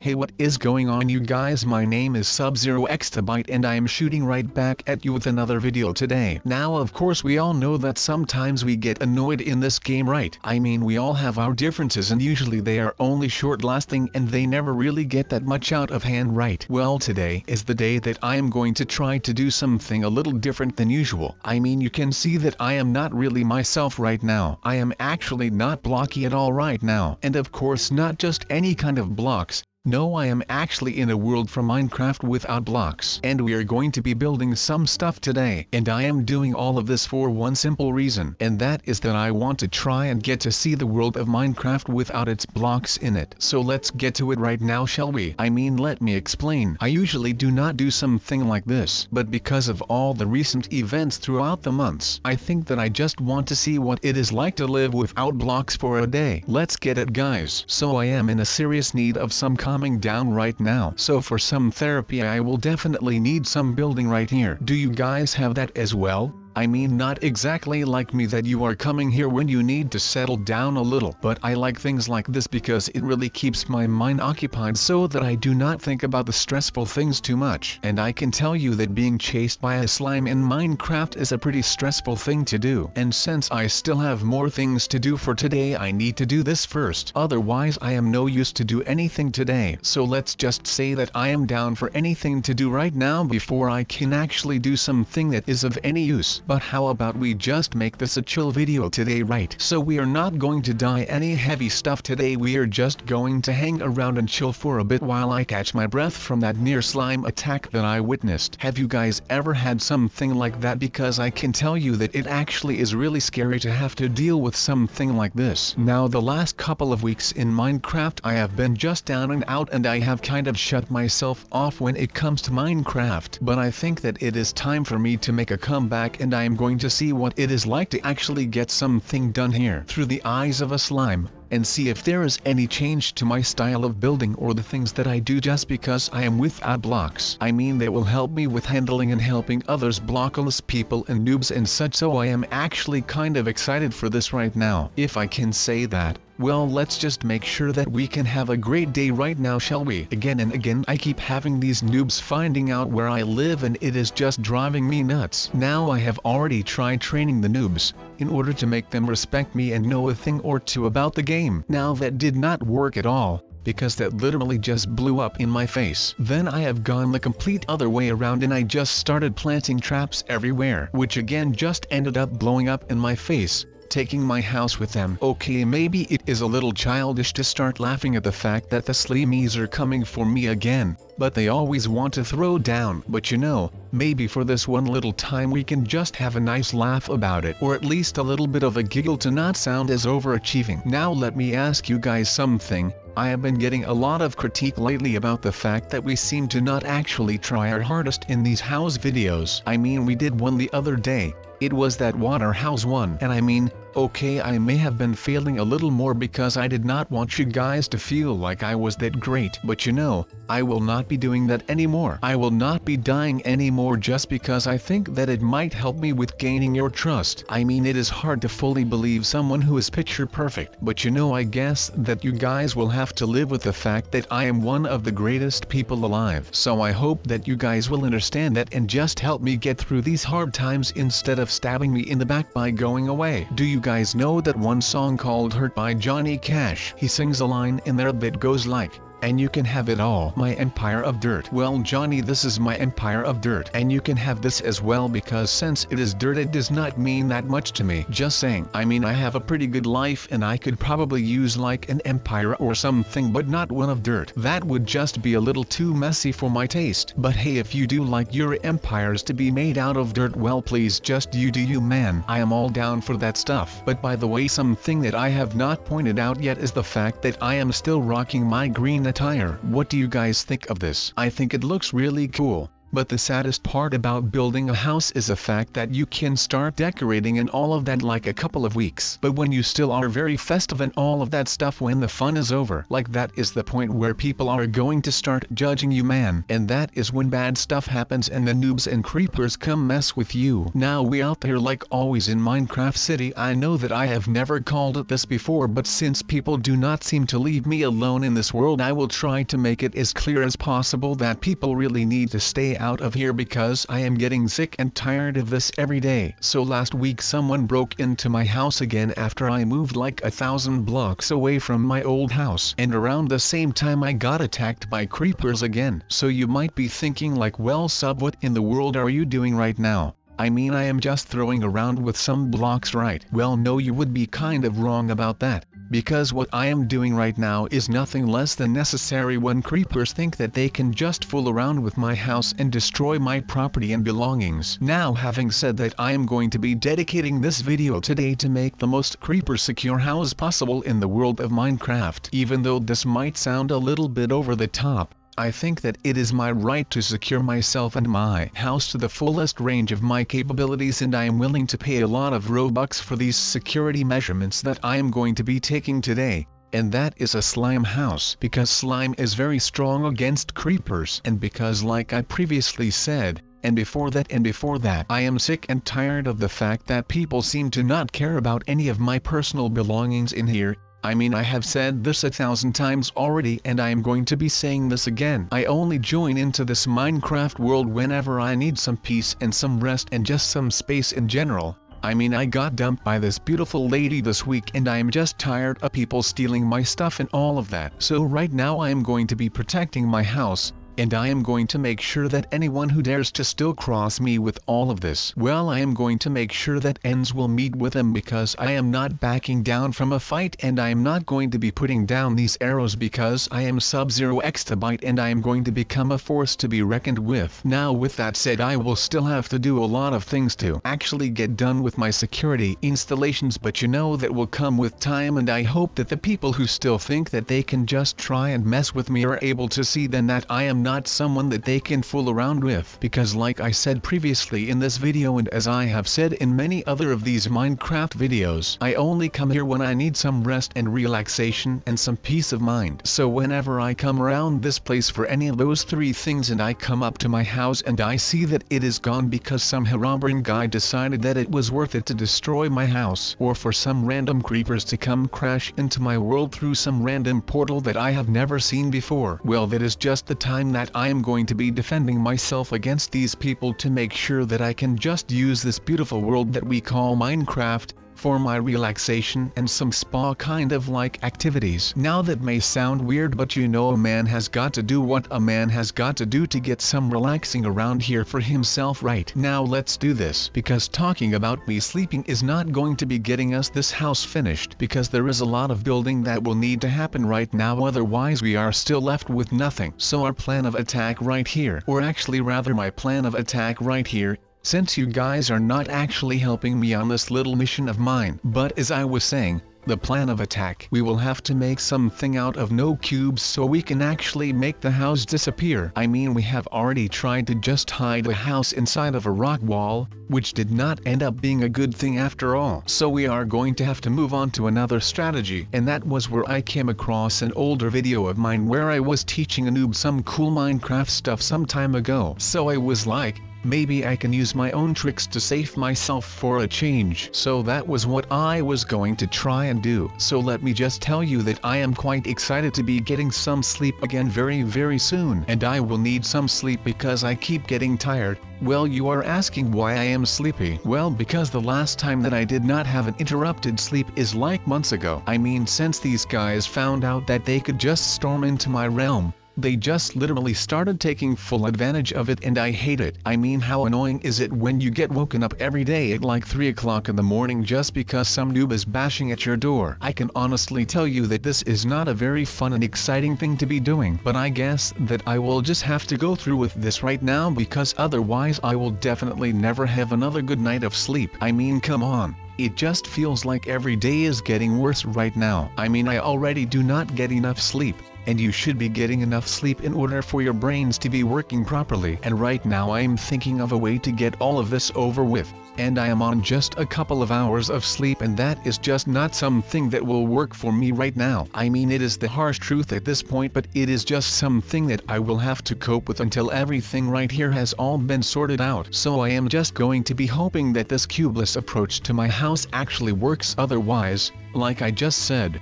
Hey, what is going on, you guys? My name is SubZeroExtabyte and I am shooting right back at you with another video today. Now of course we all know that sometimes we get annoyed in this game, right? I mean, we all have our differences and usually they are only short lasting and they never really get that much out of hand, right? Well, today is the day that I am going to try to do something a little different than usual. I mean, you can see that I am not really myself right now. I am actually not blocky at all right now. And of course not just any kind of blocks. No, I am actually in a world from Minecraft without blocks. And we are going to be building some stuff today. And I am doing all of this for one simple reason. And that is that I want to try and get to see the world of Minecraft without its blocks in it. So let's get to it right now, shall we? I mean, let me explain. I usually do not do something like this. But because of all the recent events throughout the months, I think that I just want to see what it is like to live without blocks for a day. Let's get it, guys. So I am in a serious need of some calming down right now. So for some therapy I will definitely need some building right here. Do you guys have that as well? I mean, not exactly like me that you are coming here when you need to settle down a little, but I like things like this because it really keeps my mind occupied so that I do not think about the stressful things too much. And I can tell you that being chased by a slime in Minecraft is a pretty stressful thing to do. And since I still have more things to do for today, I need to do this first. Otherwise I am no use to do anything today. So let's just say that I am down for anything to do right now before I can actually do something that is of any use. But how about we just make this a chill video today, right? So we are not going to dye any heavy stuff today, we are just going to hang around and chill for a bit while I catch my breath from that near slime attack that I witnessed. Have you guys ever had something like that? Because I can tell you that it actually is really scary to have to deal with something like this. Now the last couple of weeks in Minecraft I have been just down and out and I have kind of shut myself off when it comes to Minecraft. But I think that it is time for me to make a comeback and I am going to see what it is like to actually get something done here through the eyes of a slime, and see if there is any change to my style of building or the things that I do just because I am without blocks. I mean, they will help me with handling and helping others, blockless people and noobs and such, so I am actually kind of excited for this right now, if I can say that. Well, let's just make sure that we can have a great day right now, shall we? Again and again I keep having these noobs finding out where I live and it is just driving me nuts. Now I have already tried training the noobs, in order to make them respect me and know a thing or two about the game. Now that did not work at all, because that literally just blew up in my face. Then I have gone the complete other way around and I just started planting traps everywhere, which again just ended up blowing up in my face, taking my house with them. Okay, maybe it is a little childish to start laughing at the fact that the slimies are coming for me again, but they always want to throw down. But you know, maybe for this one little time we can just have a nice laugh about it, or at least a little bit of a giggle to not sound as overachieving. Now let me ask you guys something. I have been getting a lot of critique lately about the fact that we seem to not actually try our hardest in these house videos. I mean, we did one the other day. It was that water house one, and I mean, okay, I may have been failing a little more because I did not want you guys to feel like I was that great. But you know, I will not be doing that anymore. I will not be dying anymore just because I think that it might help me with gaining your trust. I mean, it is hard to fully believe someone who is picture perfect. But you know, I guess that you guys will have to live with the fact that I am one of the greatest people alive. So I hope that you guys will understand that and just help me get through these hard times instead of stabbing me in the back by going away. Do you guys know that one song called Hurt by Johnny Cash? He sings a line in there that goes like, "And you can have it all, my empire of dirt." Well, Johnny, this is my empire of dirt, and you can have this as well, because since it is dirt it does not mean that much to me. Just saying. I mean, I have a pretty good life and I could probably use like an empire or something, but not one of dirt. That would just be a little too messy for my taste. But hey, if you do like your empires to be made out of dirt, well, please just you do you, man. I am all down for that stuff. But by the way, something that I have not pointed out yet is the fact that I am still rocking my green attire. What do you guys think of this? I think it looks really cool. But the saddest part about building a house is the fact that you can start decorating and all of that like a couple of weeks. But when you still are very festive and all of that stuff, when the fun is over, like that is the point where people are going to start judging you, man. And that is when bad stuff happens and the noobs and creepers come mess with you. Now we out there like always in Minecraft City. I know that I have never called it this before, but since people do not seem to leave me alone in this world, I will try to make it as clear as possible that people really need to stay out of here because I am getting sick and tired of this every day. So last week someone broke into my house again after I moved like 1,000 blocks away from my old house, and around the same time I got attacked by creepers again. So you might be thinking like, well Sub, what in the world are you doing right now? I mean, I am just throwing around with some blocks, right? Well no, you would be kind of wrong about that, because what I am doing right now is nothing less than necessary when creepers think that they can just fool around with my house and destroy my property and belongings. Now having said that, I am going to be dedicating this video today to make the most creeper secure house possible in the world of Minecraft. Even though this might sound a little bit over the top, I think that it is my right to secure myself and my house to the fullest range of my capabilities, and I am willing to pay a lot of Robux for these security measurements that I am going to be taking today. And that is a slime house, because slime is very strong against creepers, and because like I previously said, and before that, I am sick and tired of the fact that people seem to not care about any of my personal belongings in here. I mean, I have said this 1,000 times already, and I am going to be saying this again. I only join into this Minecraft world whenever I need some peace and some rest and just some space in general. I mean, I got dumped by this beautiful lady this week and I am just tired of people stealing my stuff and all of that. So right now I am going to be protecting my house, and I am going to make sure that anyone who dares to still cross me with all of this, well, I am going to make sure that ends will meet with them, because I am not backing down from a fight, and I am not going to be putting down these arrows because I am SubZeroExtabyte and I am going to become a force to be reckoned with. Now with that said, I will still have to do a lot of things to actually get done with my security installations, but you know that will come with time, and I hope that the people who still think that they can just try and mess with me are able to see then that I am not someone that they can fool around with, because like I said previously in this video, and as I have said in many other of these Minecraft videos, I only come here when I need some rest and relaxation and some peace of mind. So whenever I come around this place for any of those three things, and I come up to my house and I see that it is gone because some Herobrine guy decided that it was worth it to destroy my house, or for some random creepers to come crash into my world through some random portal that I have never seen before, well, that is just the time that I am going to be defending myself against these people to make sure that I can just use this beautiful world that we call Minecraft for my relaxation and some spa kind of like activities. Now that may sound weird, but you know, a man has got to do what a man has got to do to get some relaxing around here for himself. Right now let's do this, because talking about me sleeping is not going to be getting us this house finished, because there is a lot of building that will need to happen right now, otherwise we are still left with nothing. So our plan of attack right here, or actually rather my plan of attack right here, since you guys are not actually helping me on this little mission of mine. But as I was saying, the plan of attack, we will have to make something out of no cubes so we can actually make the house disappear. I mean, we have already tried to just hide a house inside of a rock wall, which did not end up being a good thing after all. So we are going to have to move on to another strategy, and that was where I came across an older video of mine where I was teaching a noob some cool Minecraft stuff some time ago. So I was like, maybe I can use my own tricks to save myself for a change. So that was what I was going to try and do. So let me just tell you that I am quite excited to be getting some sleep again very soon. And I will need some sleep because I keep getting tired. Well, you are asking why I am sleepy. Well, because the last time that I did not have an interrupted sleep is like months ago. I mean, since these guys found out that they could just storm into my realm, they just literally started taking full advantage of it, and I hate it. I mean, how annoying is it when you get woken up every day at like 3 o'clock in the morning just because some noob is bashing at your door? I can honestly tell you that this is not a very fun and exciting thing to be doing, but I guess that I will just have to go through with this right now, because otherwise I will definitely never have another good night of sleep. I mean, come on. It just feels like every day is getting worse right now. I mean, I already do not get enough sleep, and you should be getting enough sleep in order for your brains to be working properly. And right now I am thinking of a way to get all of this over with, and I am on just a couple of hours of sleep, and that is just not something that will work for me right now. I mean, it is the harsh truth at this point, but it is just something that I will have to cope with until everything right here has all been sorted out. So I am just going to be hoping that this cubeless approach to my house actually works. Otherwise, like I just said,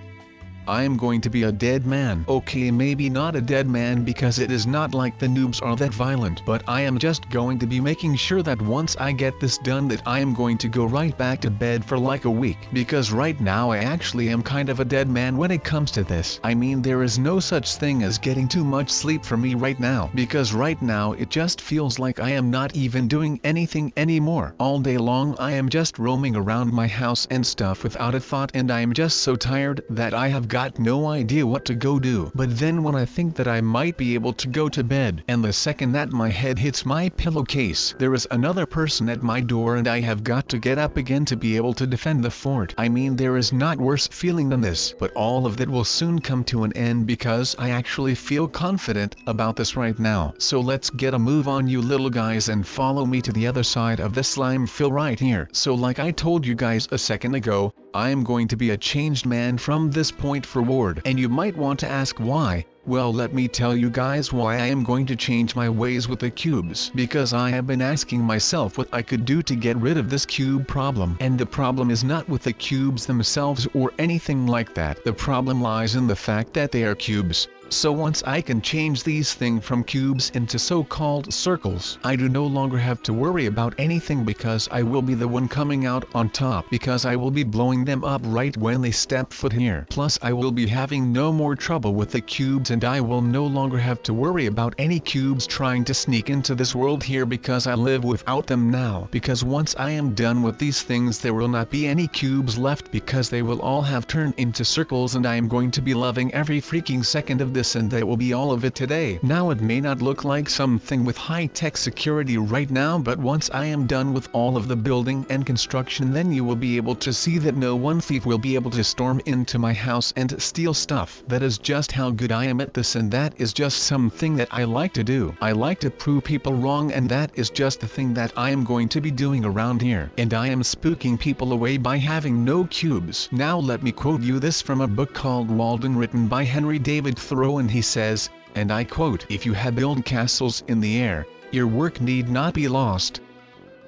I am going to be a dead man. Okay, maybe not a dead man because it is not like the noobs are that violent, but I am just going to be making sure that once I get this done that I am going to go right back to bed for like a week, because right now I actually am kind of a dead man when it comes to this. I mean, there is no such thing as getting too much sleep for me right now, because right now it just feels like I am not even doing anything anymore. All day long I am just roaming around my house and stuff without a thought, and I am just so tired that I have got no idea what to go do. But then when I think that I might be able to go to bed, and the second that my head hits my pillowcase, there is another person at my door and I have got to get up again to be able to defend the fort. I mean, there is not worse feeling than this, but all of that will soon come to an end because I actually feel confident about this right now. So let's get a move on, you little guys, and follow me to the other side of the slime fill right here. So like I told you guys a second ago, I am going to be a changed man from this point forward. And you might want to ask why. Well, let me tell you guys why I am going to change my ways with the cubes. Because I have been asking myself what I could do to get rid of this cube problem. And the problem is not with the cubes themselves or anything like that. The problem lies in the fact that they are cubes. So once I can change these things from cubes into so-called circles, I do no longer have to worry about anything because I will be the one coming out on top, because I will be blowing them up right when they step foot here. Plus I will be having no more trouble with the cubes, and I will no longer have to worry about any cubes trying to sneak into this world here because I live without them now. Because once I am done with these things there will not be any cubes left because they will all have turned into circles, and I am going to be loving every freaking second of this, and that will be all of it today. Now it may not look like something with high-tech security right now, but once I am done with all of the building and construction, then you will be able to see that no one thief will be able to storm into my house and steal stuff. That is just how good I am at this, and that is just something that I like to do. I like to prove people wrong, and that is just the thing that I am going to be doing around here. And I am spooking people away by having no cubes. Now let me quote you this from a book called Walden, written by Henry David Thoreau, and he says, and I quote, "If you have built castles in the air, your work need not be lost.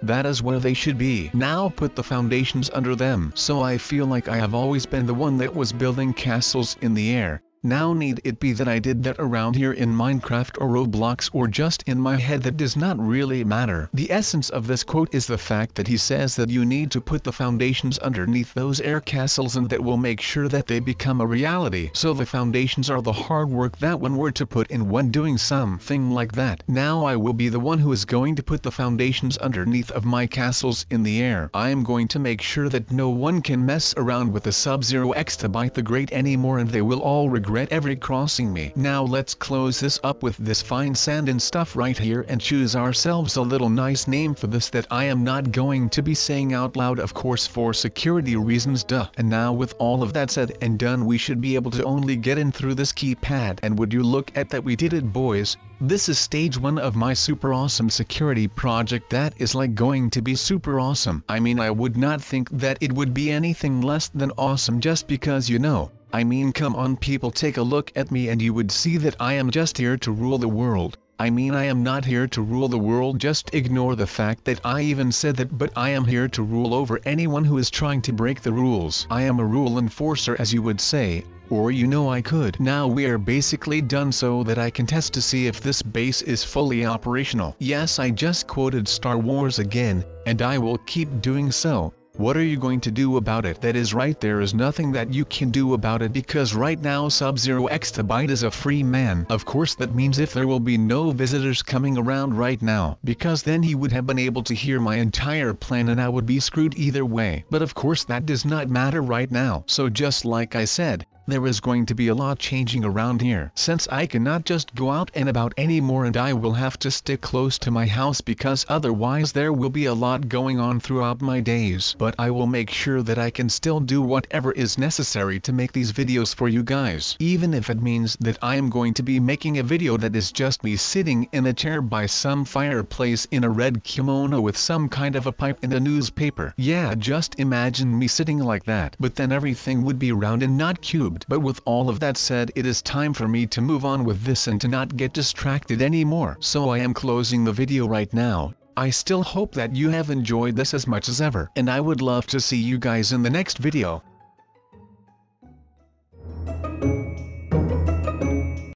That is where they should be. Now put the foundations under them." So I feel like I have always been the one that was building castles in the air. Now need it be that I did that around here in Minecraft or Roblox or just in my head, that does not really matter. The essence of this quote is the fact that he says that you need to put the foundations underneath those air castles, and that will make sure that they become a reality. So the foundations are the hard work that one were to put in when doing something like that. Now I will be the one who is going to put the foundations underneath of my castles in the air. I am going to make sure that no one can mess around with the SubZeroExtabyte the Great anymore, and they will all regret every crossing me. Now let's close this up with this fine sand and stuff right here and choose ourselves a little nice name for this that I am not going to be saying out loud, of course, for security reasons, duh. And now with all of that said and done, we should be able to only get in through this keypad, and would you look at that, we did it, boys. This is stage 1 of my super awesome security project that is like going to be super awesome. I mean, I would not think that it would be anything less than awesome, just because, you know, I mean, come on people, take a look at me and you would see that I am just here to rule the world. I mean, I am not here to rule the world, just ignore the fact that I even said that, but I am here to rule over anyone who is trying to break the rules. I am a rule enforcer, as you would say, or you know I could. Now we are basically done so that I can test to see if this base is fully operational. Yes, I just quoted Star Wars again, and I will keep doing so. What are you going to do about it? That is right, there is nothing that you can do about it, because right now SubZeroExtabyte is a free man. Of course that means if there will be no visitors coming around right now, because then he would have been able to hear my entire plan and I would be screwed either way. But of course that does not matter right now. So just like I said, there is going to be a lot changing around here. Since I cannot just go out and about anymore and I will have to stick close to my house because otherwise there will be a lot going on throughout my days. But I will make sure that I can still do whatever is necessary to make these videos for you guys. Even if it means that I am going to be making a video that is just me sitting in a chair by some fireplace in a red kimono with some kind of a pipe and a newspaper. Yeah, just imagine me sitting like that. But then everything would be round and not cubed. But with all of that said, it is time for me to move on with this and to not get distracted anymore. So I am closing the video right now. I still hope that you have enjoyed this as much as ever, and I would love to see you guys in the next video.